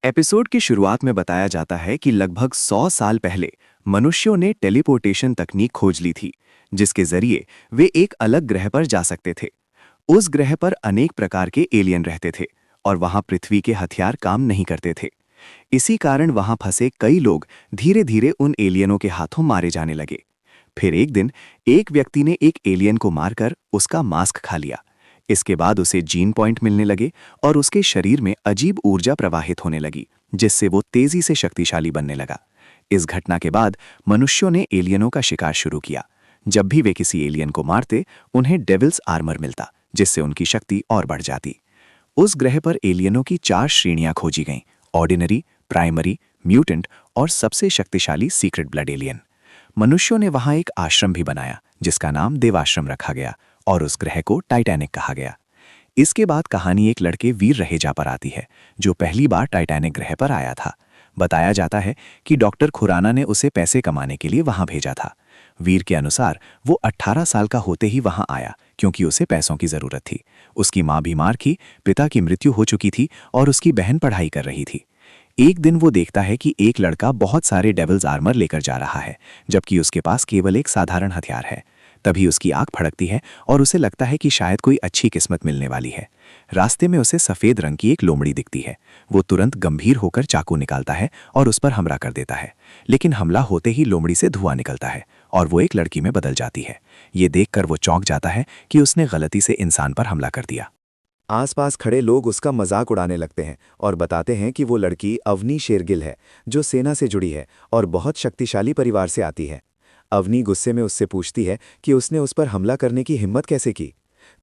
Episode की शुरुआत में बताया जाता है कि लगभग 100 साल पहले मनुष्यों ने टेलीपोर्टेशन तकनीक खोज ली थी, जिसके जरिए वे एक अलग ग्रह पर जा सकते थे। उस ग्रह पर अनेक प्रकार के एलियन रहते थे और वहां पृथ्वी के हथियार काम नहीं करते थे। इसी कारण वहां फंसे कई लोग धीरे धीरे उन एलियनों के हाथों मारे जाने लगे। फिर एक दिन एक व्यक्ति ने एक एलियन को मारकर उसका मास्क खा लिया। इसके बाद उसे जीन पॉइंट मिलने लगे और उसके शरीर में अजीब ऊर्जा प्रवाहित होने लगी, जिससे वो तेजी से शक्तिशाली बनने लगा। इस घटना के बाद मनुष्यों ने एलियनों का शिकार शुरू किया। जब भी वे किसी एलियन को मारते, उन्हें डेविल्स आर्मर मिलता, जिससे उनकी शक्ति और बढ़ जाती। उस ग्रह पर एलियनों की 4 श्रेणियां खोजी गईं: ऑर्डिनरी, प्राइमरी, म्यूटेंट और सबसे शक्तिशाली सीक्रेट ब्लड एलियन। मनुष्यों ने वहां एक आश्रम भी बनाया, जिसका नाम देवाश्रम रखा गया और उस ग्रह को टाइटैनिक कहा गया। इसके बाद कहानी एक लड़के वीर रहेजा पर आती है, जो पहली बार टाइटैनिक ग्रह पर आया था। बताया जाता है कि डॉक्टर खुराना ने उसे पैसे कमाने के लिए वहां भेजा था। वीर के अनुसार वो 18 साल का होते ही वहां आया, क्योंकि उसे पैसों की जरूरत थी। उसकी मां बीमार थी, पिता की मृत्यु हो चुकी थी और उसकी बहन पढ़ाई कर रही थी। एक दिन वो देखता है कि एक लड़का बहुत सारे डेविल्स आर्मर लेकर जा रहा है, जबकि उसके पास केवल एक साधारण हथियार है। तभी उसकी आंख फड़कती है और उसे लगता है कि शायद कोई अच्छी किस्मत मिलने वाली है। रास्ते में उसे सफेद रंग की एक लोमड़ी दिखती है। वो तुरंत गंभीर होकर चाकू निकालता है और उस पर हमला कर देता है, लेकिन हमला होते ही लोमड़ी से धुआं निकलता है और वो एक लड़की में बदल जाती है। ये देखकर वो चौंक जाता है कि उसने गलती से इंसान पर हमला कर दिया। आसपास खड़े लोग उसका मजाक उड़ाने लगते हैं और बताते हैं कि वो लड़की अवनी शेरगिल है, जो सेना से जुड़ी है और बहुत शक्तिशाली परिवार से आती है। अवनी गुस्से में उससे पूछती है कि उसने उस पर हमला करने की हिम्मत कैसे की।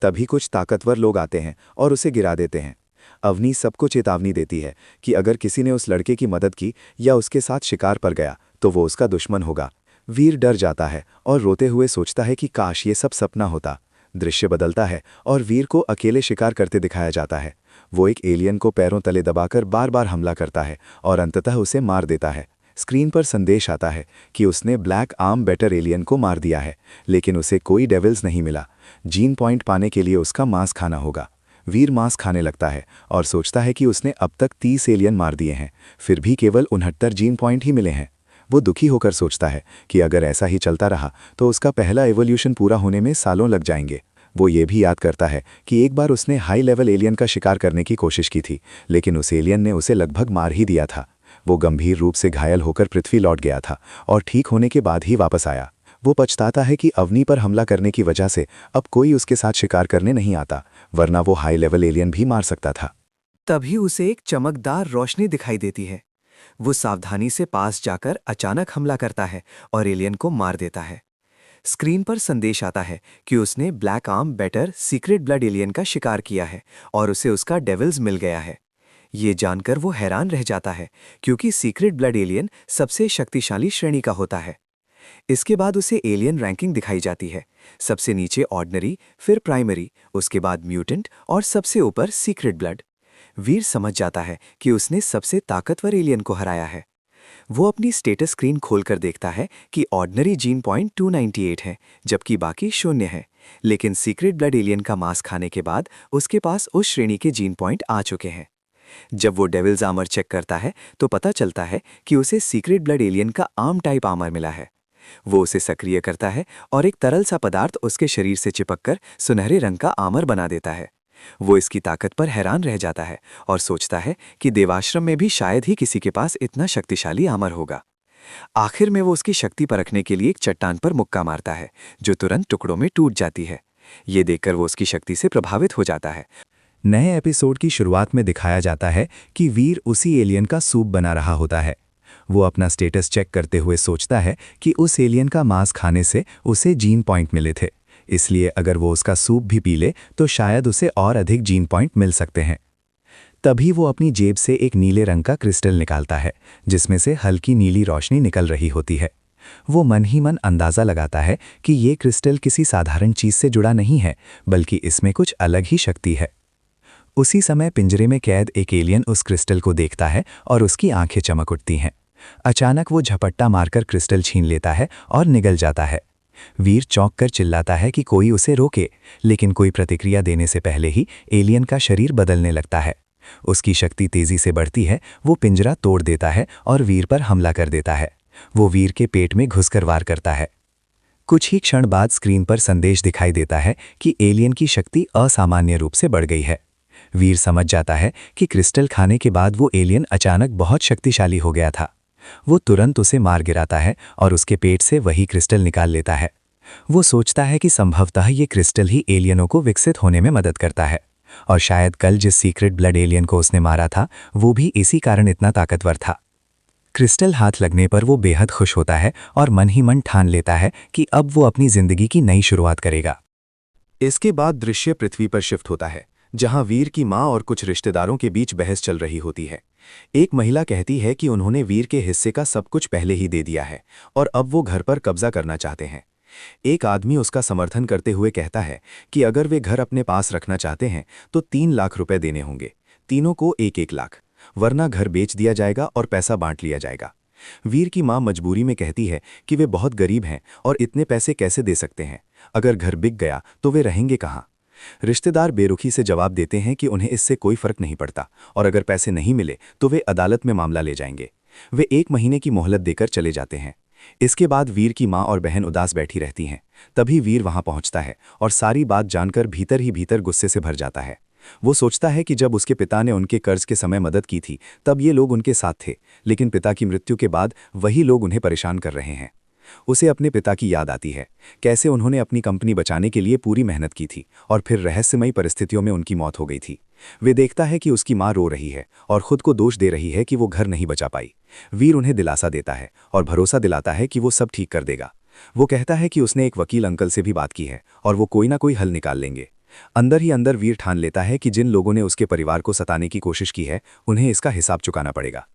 तभी कुछ ताकतवर लोग आते हैं और उसे गिरा देते हैं। अवनी सबको चेतावनी देती है कि अगर किसी ने उस लड़के की मदद की या उसके साथ शिकार पर गया तो वो उसका दुश्मन होगा। वीर डर जाता है और रोते हुए सोचता है कि काश ये सब सपना होता। दृश्य बदलता है और वीर को अकेले शिकार करते दिखाया जाता है। वो एक एलियन को पैरों तले दबाकर बार बार हमला करता है और अंततः उसे मार देता है। स्क्रीन पर संदेश आता है कि उसने ब्लैक आर्म बेटर एलियन को मार दिया है, लेकिन उसे कोई डेविल्स नहीं मिला। जीन पॉइंट पाने के लिए उसका मांस खाना होगा। वीर मांस खाने लगता है और सोचता है कि उसने अब तक 30 एलियन मार दिए हैं, फिर भी केवल 69 जीन पॉइंट ही मिले हैं। वो दुखी होकर सोचता है कि अगर ऐसा ही चलता रहा तो उसका पहला एवोल्यूशन पूरा होने में सालों लग जाएंगे। वो ये भी याद करता है कि एक बार उसने हाई लेवल एलियन का शिकार करने की कोशिश की थी, लेकिन उस एलियन ने उसे लगभग मार ही दिया था। वो गंभीर रूप से घायल होकर पृथ्वी लौट गया था और ठीक होने के बाद ही वापस आया। वो पछताता है कि अवनी पर हमला करने की वजह से अब कोई उसके साथ शिकार करने नहीं आता, वरना वो हाई लेवल एलियन भी मार सकता था। तभी उसे एक चमकदार रोशनी दिखाई देती है। वो सावधानी से पास जाकर अचानक हमला करता है और एलियन को मार देता है। स्क्रीन पर संदेश आता है कि उसने black arm better secret blood alien का शिकार किया है और उसे उसका डेविल्स मिल गया है। ये जानकर वो हैरान रह जाता है, क्योंकि सीक्रेट ब्लड एलियन सबसे शक्तिशाली श्रेणी का होता है। इसके बाद उसे एलियन रैंकिंग दिखाई जाती है। सबसे नीचे ऑर्डिनरी, फिर प्राइमरी, उसके बाद म्यूटेंट और सबसे ऊपर सीक्रेट ब्लड। वीर समझ जाता है कि उसने सबसे ताकतवर एलियन को हराया है। वो अपनी स्टेटस स्क्रीन खोलकर देखता है कि ऑर्डिनरी जीन पॉइंट 298 है, जबकि बाकी 0 है। लेकिन सीक्रेट ब्लड एलियन का मांस खाने के बाद उसके पास उस श्रेणी के जीन पॉइंट आ चुके हैं। जब वो डेविल्स आर्मर चेक करता है तो पता चलता है कि उसे सीक्रेट ब्लड एलियन का आर्म टाइप आर्मर मिला है। वो उसे सक्रिय करता है और एक तरल सा पदार्थ उसके शरीर से चिपककर सुनहरे रंग का आर्मर बना देता है। वो इसकी ताकत पर हैरान रह जाता है और सोचता है कि देवाश्रम में भी शायद ही किसी के पास इतना शक्तिशाली आर्मर होगा। आखिर में वो उसकी शक्ति परखने के लिए एक चट्टान पर मुक्का मारता है, जो तुरंत टुकड़ों में टूट जाती है। ये देखकर वो उसकी शक्ति से प्रभावित हो जाता है। नए एपिसोड की शुरुआत में दिखाया जाता है कि वीर उसी एलियन का सूप बना रहा होता है। वो अपना स्टेटस चेक करते हुए सोचता है कि उस एलियन का मांस खाने से उसे जीन पॉइंट मिले थे, इसलिए अगर वो उसका सूप भी पी ले तो शायद उसे और अधिक जीन पॉइंट मिल सकते हैं। तभी वो अपनी जेब से एक नीले रंग का क्रिस्टल निकालता है, जिसमें से हल्की नीली रोशनी निकल रही होती है। वो मन ही मन अंदाज़ा लगाता है कि ये क्रिस्टल किसी साधारण चीज़ से जुड़ा नहीं है, बल्कि इसमें कुछ अलग ही शक्ति है। उसी समय पिंजरे में कैद एक एलियन उस क्रिस्टल को देखता है और उसकी आंखें चमक उठती हैं। अचानक वो झपट्टा मारकर क्रिस्टल छीन लेता है और निगल जाता है। वीर चौंक कर चिल्लाता है कि कोई उसे रोके, लेकिन कोई प्रतिक्रिया देने से पहले ही एलियन का शरीर बदलने लगता है। उसकी शक्ति तेजी से बढ़ती है, वो पिंजरा तोड़ देता है और वीर पर हमला कर देता है। वो वीर के पेट में घुसकर वार करता है। कुछ ही क्षण बाद स्क्रीन पर संदेश दिखाई देता है कि एलियन की शक्ति असामान्य रूप से बढ़ गई है। वीर समझ जाता है कि क्रिस्टल खाने के बाद वो एलियन अचानक बहुत शक्तिशाली हो गया था। वो तुरंत उसे मार गिराता है और उसके पेट से वही क्रिस्टल निकाल लेता है। वो सोचता है कि संभवतः ये क्रिस्टल ही एलियनों को विकसित होने में मदद करता है, और शायद कल जिस सीक्रेट ब्लड एलियन को उसने मारा था वो भी इसी कारण इतना ताकतवर था। क्रिस्टल हाथ लगने पर वो बेहद खुश होता है और मन ही मन ठान लेता है कि अब वो अपनी जिंदगी की नई शुरुआत करेगा। इसके बाद दृश्य पृथ्वी पर शिफ्ट होता है, जहां वीर की मां और कुछ रिश्तेदारों के बीच बहस चल रही होती है। एक महिला कहती है कि उन्होंने वीर के हिस्से का सब कुछ पहले ही दे दिया है और अब वो घर पर कब्जा करना चाहते हैं। एक आदमी उसका समर्थन करते हुए कहता है कि अगर वे घर अपने पास रखना चाहते हैं तो 3 लाख रुपए देने होंगे, तीनों को 1-1 लाख, वरना घर बेच दिया जाएगा और पैसा बांट लिया जाएगा। वीर की मां मजबूरी में कहती है कि वे बहुत गरीब हैं और इतने पैसे कैसे दे सकते हैं, अगर घर बिक गया तो वे रहेंगे कहाँ। रिश्तेदार बेरुखी से जवाब देते हैं कि उन्हें इससे कोई फर्क नहीं पड़ता और अगर पैसे नहीं मिले तो वे अदालत में मामला ले जाएंगे। वे 1 महीने की मोहलत देकर चले जाते हैं। इसके बाद वीर की मां और बहन उदास बैठी रहती हैं। तभी वीर वहां पहुंचता है और सारी बात जानकर भीतर ही भीतर गुस्से से भर जाता है। वो सोचता है कि जब उसके पिता ने उनके कर्ज के समय मदद की थी तब ये लोग उनके साथ थे, लेकिन पिता की मृत्यु के बाद वही लोग उन्हें परेशान कर रहे हैं। उसे अपने पिता की याद आती है, कैसे उन्होंने अपनी कंपनी बचाने के लिए पूरी मेहनत की थी और फिर रहस्यमयी परिस्थितियों में उनकी मौत हो गई थी। वे देखता है कि उसकी मां रो रही है और खुद को दोष दे रही है कि वो घर नहीं बचा पाई। वीर उन्हें दिलासा देता है और भरोसा दिलाता है कि वो सब ठीक कर देगा। वो कहता है कि उसने एक वकील अंकल से भी बात की है और वो कोई ना कोई हल निकाल लेंगे। अंदर ही अंदर वीर ठान लेता है कि जिन लोगों ने उसके परिवार को सताने की कोशिश की है उन्हें इसका हिसाब चुकाना पड़ेगा।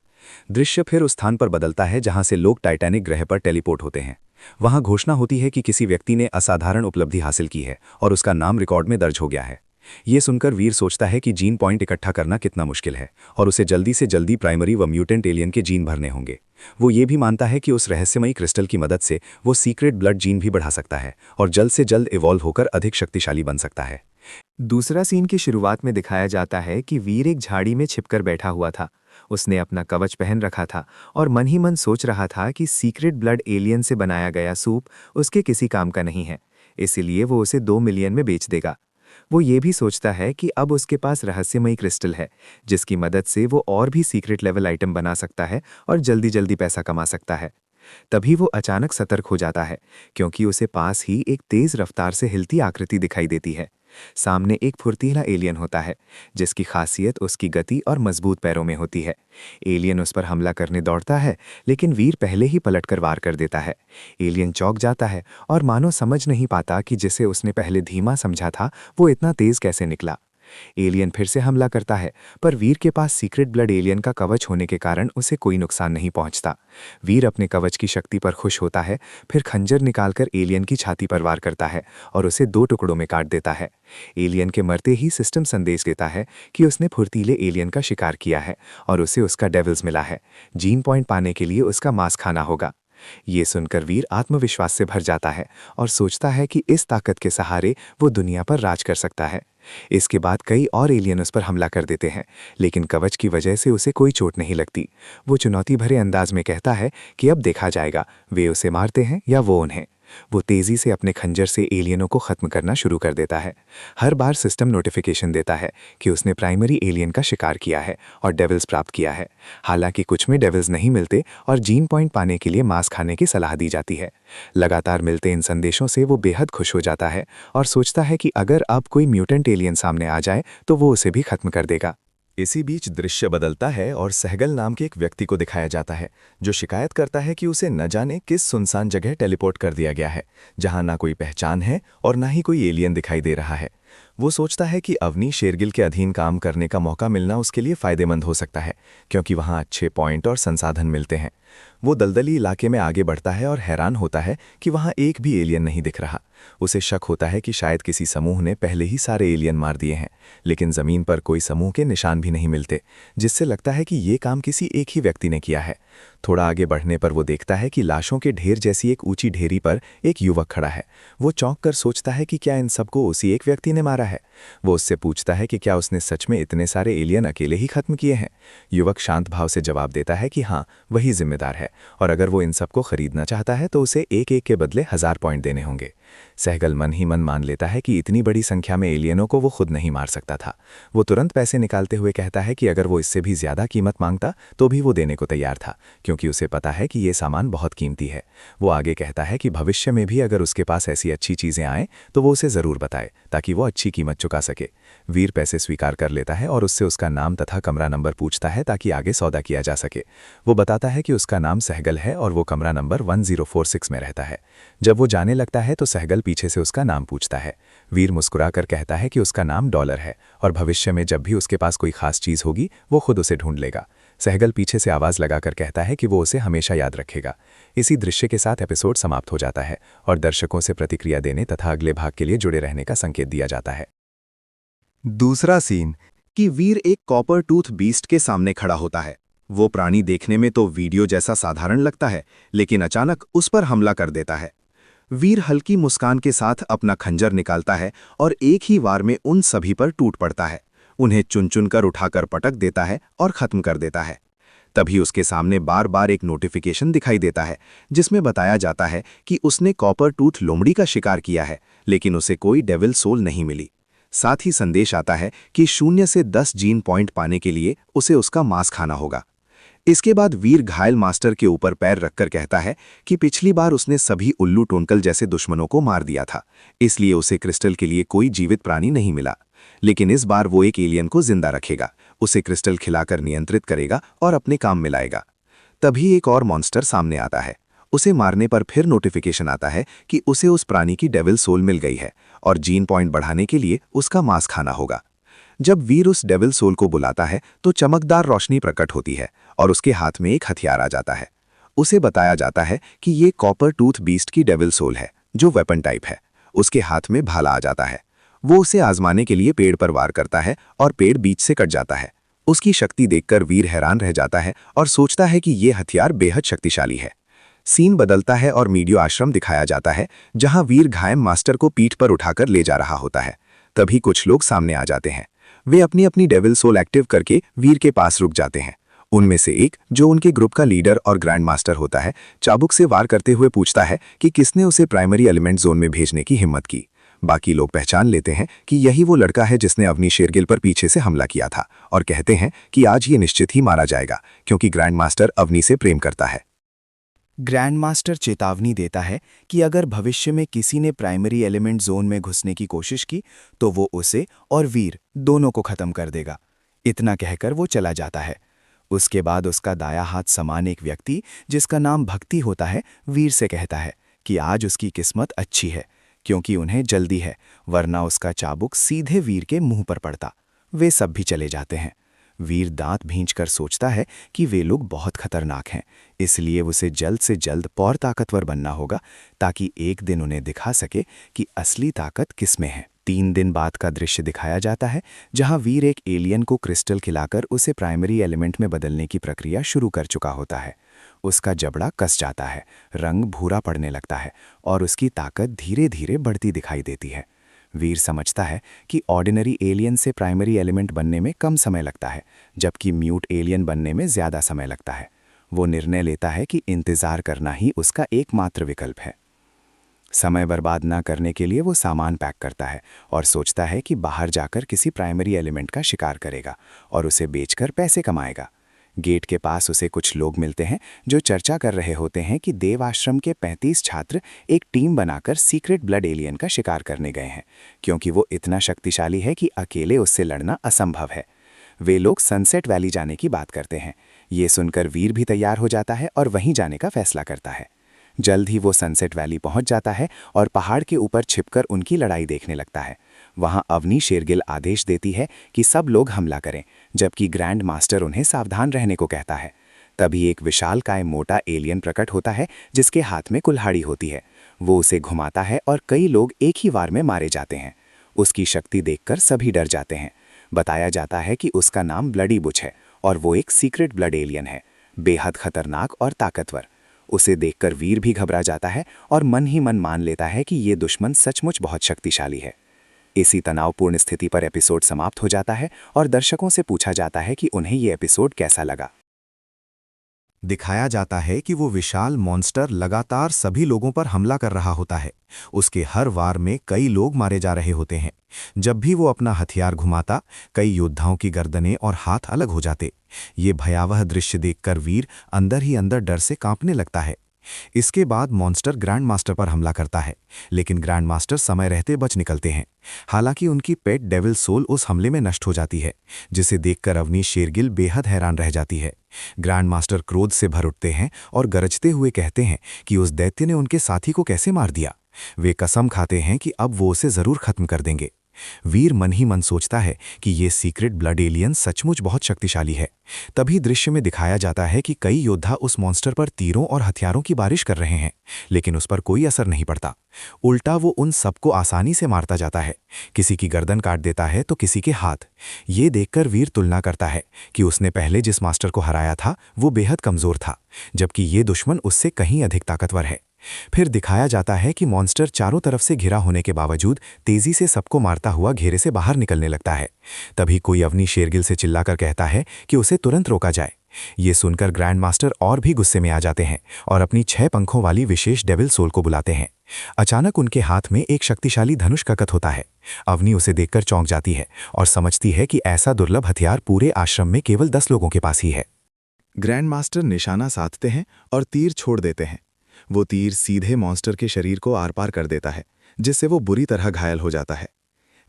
दृश्य फिर उस स्थान पर बदलता है जहां से लोग टाइटैनिक ग्रह पर टेलीपोर्ट होते हैं। वहां घोषणा होती है कि किसी व्यक्ति ने असाधारण उपलब्धि हासिल की है और उसका नाम रिकॉर्ड में दर्ज हो गया है। ये सुनकर वीर सोचता है कि जीन पॉइंट इकट्ठा करना कितना मुश्किल है और उसे जल्दी से जल्दी प्राइमरी व म्यूटेंट एलियन के जीन भरने होंगे। वो ये भी मानता है कि उस रहस्यमयी क्रिस्टल की मदद से वो सीक्रेट ब्लड जीन भी बढ़ा सकता है और जल्द से जल्द इवॉल्व होकर अधिक शक्तिशाली बन सकता है। दूसरा सीन की शुरुआत में दिखाया जाता है कि वीर एक झाड़ी में छिपकर बैठा हुआ था। उसने अपना कवच पहन रखा था और मन ही मन सोच रहा था कि सीक्रेट ब्लड एलियन से बनाया गया सूप उसके किसी काम का नहीं है, इसीलिए वो उसे 2 मिलियन में बेच देगा। वो ये भी सोचता है कि अब उसके पास रहस्यमयी क्रिस्टल है जिसकी मदद से वो और भी सीक्रेट लेवल आइटम बना सकता है और जल्दी जल्दी पैसा कमा सकता है। तभी वो अचानक सतर्क हो जाता है क्योंकि उसे पास ही एक तेज रफ्तार से हिलती आकृति दिखाई देती है। सामने एक फुर्तीला एलियन होता है जिसकी खासियत उसकी गति और मजबूत पैरों में होती है। एलियन उस पर हमला करने दौड़ता है लेकिन वीर पहले ही पलटकर वार कर देता है। एलियन चौंक जाता है और मानो समझ नहीं पाता कि जिसे उसने पहले धीमा समझा था वो इतना तेज कैसे निकला। एलियन फिर से हमला करता है पर वीर के पास सीक्रेट ब्लड एलियन का कवच होने के कारण उसे कोई नुकसान नहीं पहुंचता। वीर अपने कवच की शक्ति पर खुश होता है, फिर खंजर निकालकर एलियन की छाती पर वार करता है और उसे 2 टुकड़ों में काट देता है। एलियन के मरते ही सिस्टम संदेश देता है कि उसने फुर्तीले एलियन का शिकार किया है और उसे उसका डेविल्स मिला है। जीन पॉइंट पाने के लिए उसका मांस खाना होगा। ये सुनकर वीर आत्मविश्वास से भर जाता है और सोचता है कि इस ताकत के सहारे वो दुनिया पर राज कर सकता है। इसके बाद कई और एलियन उस पर हमला कर देते हैं लेकिन कवच की वजह से उसे कोई चोट नहीं लगती। वो चुनौती भरे अंदाज में कहता है कि अब देखा जाएगा वे उसे मारते हैं या वो उन्हें। वो तेजी से अपने खंजर से एलियनों को खत्म करना शुरू कर देता है। हर बार सिस्टम नोटिफिकेशन देता है कि उसने प्राइमरी एलियन का शिकार किया है और डेविल्स प्राप्त किया है। हालांकि कुछ में डेविल्स नहीं मिलते और जीन पॉइंट पाने के लिए मांस खाने की सलाह दी जाती है। लगातार मिलते इन संदेशों से वो बेहद खुश हो जाता है और सोचता है कि अगर अब कोई म्यूटेंट एलियन सामने आ जाए तो वो उसे भी खत्म कर देगा। इसी बीच दृश्य बदलता है और सहगल नाम के एक व्यक्ति को दिखाया जाता है जो शिकायत करता है कि उसे न जाने किस सुनसान जगह टेलीपोर्ट कर दिया गया है जहां ना कोई पहचान है और ना ही कोई एलियन दिखाई दे रहा है। वो सोचता है कि अवनी शेरगिल के अधीन काम करने का मौका मिलना उसके लिए फायदेमंद हो सकता है क्योंकि वहां अच्छे पॉइंट और संसाधन मिलते हैं। वो दलदली इलाके में आगे बढ़ता है और हैरान होता है कि वहां एक भी एलियन नहीं दिख रहा। उसे शक होता है कि शायद किसी समूह ने पहले ही सारे एलियन मार दिए हैं, लेकिन जमीन पर कोई समूह के निशान भी नहीं मिलते, जिससे लगता है कि ये काम किसी एक ही व्यक्ति ने किया है। थोड़ा आगे बढ़ने पर वो देखता है कि लाशों के ढेर जैसी एक ऊंची ढेरी पर एक युवक खड़ा है। वो चौंक कर सोचता है कि क्या इन सबको उसी एक व्यक्ति ने मारा है। है। वो उससे पूछता है कि क्या उसने सच में इतने सारे एलियन अकेले ही खत्म किए हैं। युवक शांत भाव से जवाब देता है कि हाँ, वही जिम्मेदार है, और अगर वो इन सबको खरीदना चाहता है तो उसे एक एक के बदले 1000 पॉइंट देने होंगे। सहगल मन ही मन मान लेता है कि इतनी बड़ी संख्या में एलियनों को वो खुद नहीं मार सकता था। वो तुरंत पैसे निकालते हुए कहता है कि अगर वो इससे भी ज्यादा कीमत मांगता तो भी वो देने को तैयार था, क्योंकि उसे पता है कि ये सामान बहुत कीमती है। वो आगे कहता है कि भविष्य में भी अगर उसके पास ऐसी अच्छी चीजें आएं तो वो उसे जरूर बताए, ताकि वो अच्छी कीमत चुका सके। वीर पैसे स्वीकार कर लेता है और उससे उसका नाम तथा कमरा नंबर पूछता है ताकि आगे सौदा किया जा सके। वो बताता है कि उसका नाम सहगल है और वो कमरा नंबर 1046 में रहता है। जब वो जाने लगता है तो सहगल पीछे से उसका नाम पूछता है। वीर मुस्कुराकर कहता है कि उसका नाम डॉलर है और भविष्य में जब भी उसके पास कोई खास चीज होगी वो खुद उसे ढूंढ लेगा। सहगल पीछे से आवाज लगाकर कहता है कि वो उसे हमेशा याद रखेगा। इसी दृश्य के साथ एपिसोड समाप्त हो जाता है और दर्शकों से प्रतिक्रिया देने तथा अगले भाग के लिए जुड़े रहने का संकेत दिया जाता है। दूसरा सीन कि वीर एक कॉपर टूथ बीस्ट के सामने खड़ा होता है। वो प्राणी देखने में तो वीडियो जैसा साधारण लगता है, लेकिन अचानक उस पर हमला कर देता है। वीर हल्की मुस्कान के साथ अपना खंजर निकालता है और एक ही वार में उन सभी पर टूट पड़ता है। उन्हें चुन चुन कर उठाकर पटक देता है और खत्म कर देता है। तभी उसके सामने बार बार एक नोटिफिकेशन दिखाई देता है, जिसमें बताया जाता है कि उसने कॉपर टूथ लोमड़ी का शिकार किया है, लेकिन उसे कोई डेविल सोल नहीं मिली। साथ ही संदेश आता है कि 0 से 10 जीन पॉइंट पाने के लिए उसे उसका मांस खाना होगा। इसके बाद वीर घायल मास्टर के ऊपर पैर रखकर कहता है कि पिछली बार उसने सभी उल्लू टोनकल जैसे दुश्मनों को मार दिया था, इसलिए उसे क्रिस्टल के लिए कोई जीवित प्राणी नहीं मिला। लेकिन इस बार वो एक एलियन को जिंदा रखेगा, उसे क्रिस्टल खिलाकर नियंत्रित करेगा और अपने काम में लाएगा। तभी एक और मॉन्स्टर सामने आता है। उसे मारने पर फिर नोटिफिकेशन आता है कि उसे उस प्राणी की डेविल सोल मिल गई है और जीन पॉइंट बढ़ाने के लिए उसका मांस खाना होगा। जब वीर उस डेविल सोल को बुलाता है तो चमकदार रोशनी प्रकट होती है और उसके हाथ में एक हथियार आ जाता है। उसे बताया जाता है कि ये कॉपर टूथ बीस्ट की डेविल सोल है, जो वेपन टाइप है। उसके हाथ में भाला आ जाता है। वो उसे आजमाने के लिए पेड़ पर वार करता है और पेड़ बीच से कट जाता है। उसकी शक्ति देखकर वीर हैरान रह जाता है और सोचता है कि ये हथियार बेहद शक्तिशाली है। सीन बदलता है और मीडियो आश्रम दिखाया जाता है, जहां वीर घायल मास्टर को पीठ पर उठाकर ले जा रहा होता है। तभी कुछ लोग सामने आ जाते हैं। वे अपनी अपनी डेविल सोल एक्टिव करके वीर के पास रुक जाते हैं। उनमें से एक, जो उनके ग्रुप का लीडर और ग्रैंड मास्टर होता है, चाबुक से वार करते हुए पूछता है कि किसने उसे प्राइमरी एलिमेंट जोन में भेजने की हिम्मत की। बाकी लोग पहचान लेते हैं कि यही वो लड़का है जिसने अवनी शेरगिल पर पीछे से हमला किया था, और कहते हैं कि आज ये निश्चित ही मारा जाएगा, क्योंकि ग्रैंड मास्टर अवनी से प्रेम करता है। ग्रैंड मास्टर चेतावनी देता है कि अगर भविष्य में किसी ने प्राइमरी एलिमेंट जोन में घुसने की कोशिश की तो वो उसे और वीर दोनों को खत्म कर देगा। इतना कहकर वो चला जाता है। उसके बाद उसका दाया हाथ समान एक व्यक्ति, जिसका नाम भक्ति होता है, वीर से कहता है कि आज उसकी किस्मत अच्छी है, क्योंकि उन्हें जल्दी है, वरना उसका चाबुक सीधे वीर के मुंह पर पड़ता। वे सब भी चले जाते हैं। वीर दांत भींचकर सोचता है कि वे लोग बहुत खतरनाक हैं, इसलिए उसे जल्द से जल्द और ताकतवर बनना होगा, ताकि एक दिन उन्हें दिखा सके कि असली ताकत किसमें है। 3 दिन बाद का दृश्य दिखाया जाता है, जहां वीर एक एलियन को क्रिस्टल खिलाकर उसे प्राइमरी एलिमेंट में बदलने की प्रक्रिया शुरू कर चुका होता है। उसका जबड़ा कस जाता है, रंग भूरा पड़ने लगता है और उसकी ताकत धीरे धीरे बढ़ती दिखाई देती है। वीर समझता है कि ऑर्डिनरी एलियन से प्राइमरी एलिमेंट बनने में कम समय लगता है, जबकि म्यूट एलियन बनने में ज़्यादा समय लगता है। वो निर्णय लेता है कि इंतज़ार करना ही उसका एकमात्र विकल्प है। समय बर्बाद न करने के लिए वो सामान पैक करता है और सोचता है कि बाहर जाकर किसी प्राइमरी एलिमेंट का शिकार करेगा और उसे बेचकर पैसे कमाएगा। गेट के पास उसे कुछ लोग मिलते हैं जो चर्चा कर रहे होते हैं कि देव आश्रम के 35 छात्र एक टीम बनाकर सीक्रेट ब्लड एलियन का शिकार करने गए हैं, क्योंकि वो इतना शक्तिशाली है कि अकेले उससे लड़ना असंभव है। वे लोग सनसेट वैली जाने की बात करते हैं। ये सुनकर वीर भी तैयार हो जाता है और वहीं जाने का फैसला करता है। जल्द ही वो सनसेट वैली पहुंच जाता है और पहाड़ के ऊपर छिपकर उनकी लड़ाई देखने लगता है। वहां अवनी शेरगिल आदेश देती है कि सब लोग हमला करें, जबकि ग्रैंड मास्टर उन्हें सावधान रहने को कहता है। तभी एक विशालकाय मोटा एलियन प्रकट होता है, जिसके हाथ में कुल्हाड़ी होती है। वो उसे घुमाता है और कई लोग एक ही वार में मारे जाते हैं। उसकी शक्ति देखकर सभी डर जाते हैं। बताया जाता है कि उसका नाम ब्लडी बुच है और वो एक सीक्रेट ब्लड एलियन है, बेहद खतरनाक और ताकतवर। उसे देखकर वीर भी घबरा जाता है और मन ही मन मान लेता है कि ये दुश्मन सचमुच बहुत शक्तिशाली है। इसी तनावपूर्ण स्थिति पर एपिसोड समाप्त हो जाता है और दर्शकों से पूछा जाता है कि उन्हें ये एपिसोड कैसा लगा। दिखाया जाता है कि वो विशाल मॉन्स्टर लगातार सभी लोगों पर हमला कर रहा होता है। उसके हर वार में कई लोग मारे जा रहे होते हैं। जब भी वो अपना हथियार घुमाता, कई योद्धाओं की गर्दनें और हाथ अलग हो जाते। ये भयावह दृश्य देखकर वीर अंदर ही अंदर डर से कांपने लगता है। इसके बाद मॉन्स्टर ग्रैंड मास्टर पर हमला करता है, लेकिन ग्रैंड मास्टर समय रहते बच निकलते हैं। हालांकि उनकी पेट डेविल सोल उस हमले में नष्ट हो जाती है, जिसे देखकर अवनी शेरगिल बेहद हैरान रह जाती है। ग्रैंड मास्टर क्रोध से भर उठते हैं और गरजते हुए कहते हैं कि उस दैत्य ने उनके साथी को कैसे मार दिया। वे कसम खाते हैं कि अब वो उसे जरूर खत्म कर देंगे। वीर मन ही मन सोचता है कि ये सीक्रेट ब्लड एलियन सचमुच बहुत शक्तिशाली है। तभी दृश्य में दिखाया जाता है कि कई योद्धा उस मॉन्स्टर पर तीरों और हथियारों की बारिश कर रहे हैं, लेकिन उस पर कोई असर नहीं पड़ता। उल्टा वो उन सबको आसानी से मारता जाता है। किसी की गर्दन काट देता है तो किसी के हाथ। ये देखकर वीर तुलना करता है कि उसने पहले जिस मास्टर को हराया था वो बेहद कमजोर था, जबकि ये दुश्मन उससे कहीं अधिक ताकतवर है। फिर दिखाया जाता है कि मॉन्स्टर चारों तरफ से घिरा होने के बावजूद तेजी से सबको मारता हुआ घेरे से बाहर निकलने लगता है। तभी कोई अवनी शेरगिल से चिल्लाकर कहता है कि उसे तुरंत रोका जाए। ये सुनकर ग्रैंड मास्टर और भी गुस्से में आ जाते हैं और अपनी 6 पंखों वाली विशेष डेविल सोल को बुलाते हैं। अचानक उनके हाथ में एक शक्तिशाली धनुष ककत होता है। अवनी उसे देखकर चौंक जाती है और समझती है कि ऐसा दुर्लभ हथियार पूरे आश्रम में केवल 10 लोगों के पास ही है। ग्रैंड मास्टर निशाना साधते हैं और तीर छोड़ देते हैं। वो तीर सीधे मॉन्स्टर के शरीर को आर पार कर देता है, जिससे वो बुरी तरह घायल हो जाता है।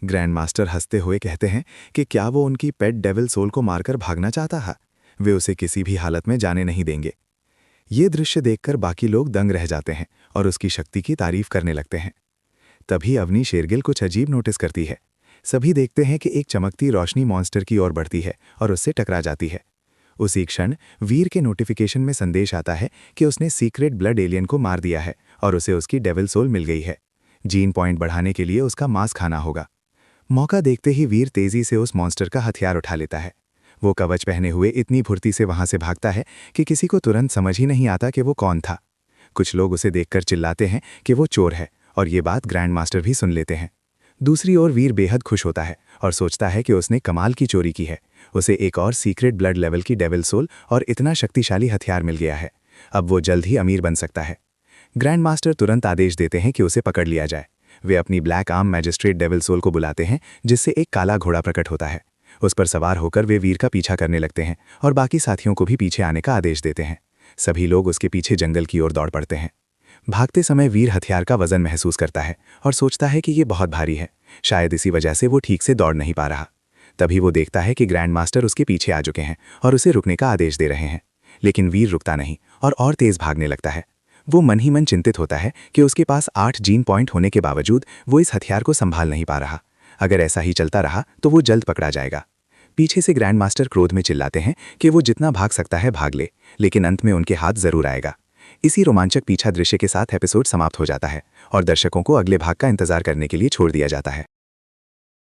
ग्रैंड मास्टर हंसते हुए कहते हैं कि क्या वो उनकी पेट डेविल सोल को मारकर भागना चाहता है। वे उसे किसी भी हालत में जाने नहीं देंगे। ये दृश्य देखकर बाकी लोग दंग रह जाते हैं और उसकी शक्ति की तारीफ करने लगते हैं। तभी अवनी शेरगिल कुछ अजीब नोटिस करती है। सभी देखते हैं कि एक चमकती रोशनी मॉन्स्टर की ओर बढ़ती है और उससे टकरा जाती है। उसी क्षण वीर के नोटिफिकेशन में संदेश आता है कि उसने सीक्रेट ब्लड एलियन को मार दिया है और उसे उसकी डेविल सोल मिल गई है। जीन पॉइंट बढ़ाने के लिए उसका मांस खाना होगा। मौका देखते ही वीर तेजी से उस मॉन्स्टर का हथियार उठा लेता है। वो कवच पहने हुए इतनी फुर्ती से वहां से भागता है कि किसी को तुरंत समझ ही नहीं आता कि वो कौन था। कुछ लोग उसे देखकर चिल्लाते हैं कि वो चोर है और ये बात ग्रैंड मास्टर भी सुन लेते हैं। दूसरी ओर वीर बेहद खुश होता है और सोचता है कि उसने कमाल की चोरी की है। उसे एक और सीक्रेट ब्लड लेवल की डेविल सोल और इतना शक्तिशाली हथियार मिल गया है। अब वो जल्द ही अमीर बन सकता है। ग्रैंड मास्टर तुरंत आदेश देते हैं कि उसे पकड़ लिया जाए। वे अपनी black arm magistrate devil soul को बुलाते हैं, जिससे एक काला घोड़ा प्रकट होता है। उस पर सवार होकर वे वीर का पीछा करने लगते हैं और बाकी साथियों को भी पीछे आने का आदेश देते हैं। सभी लोग उसके पीछे जंगल की ओर दौड़ पड़ते हैं। भागते समय वीर हथियार का वजन महसूस करता है और सोचता है कि ये बहुत भारी है। शायद इसी वजह से वो ठीक से दौड़ नहीं पा रहा। तभी वो देखता है कि ग्रैंड मास्टर उसके पीछे आ चुके हैं और उसे रुकने का आदेश दे रहे हैं, लेकिन वीर रुकता नहीं और तेज भागने लगता है। वो मन ही मन चिंतित होता है कि उसके पास 8 जीन पॉइंट होने के बावजूद वो इस हथियार को संभाल नहीं पा रहा। अगर ऐसा ही चलता रहा तो वो जल्द पकड़ा जाएगा। पीछे से ग्रैंड मास्टर क्रोध में चिल्लाते हैं कि वो जितना भाग सकता है भाग ले, लेकिन अंत में उनके हाथ जरूर आएगा। इसी रोमांचक पीछा दृश्य के साथ एपिसोड समाप्त हो जाता है और दर्शकों को अगले भाग का इंतजार करने के लिए छोड़ दिया जाता है।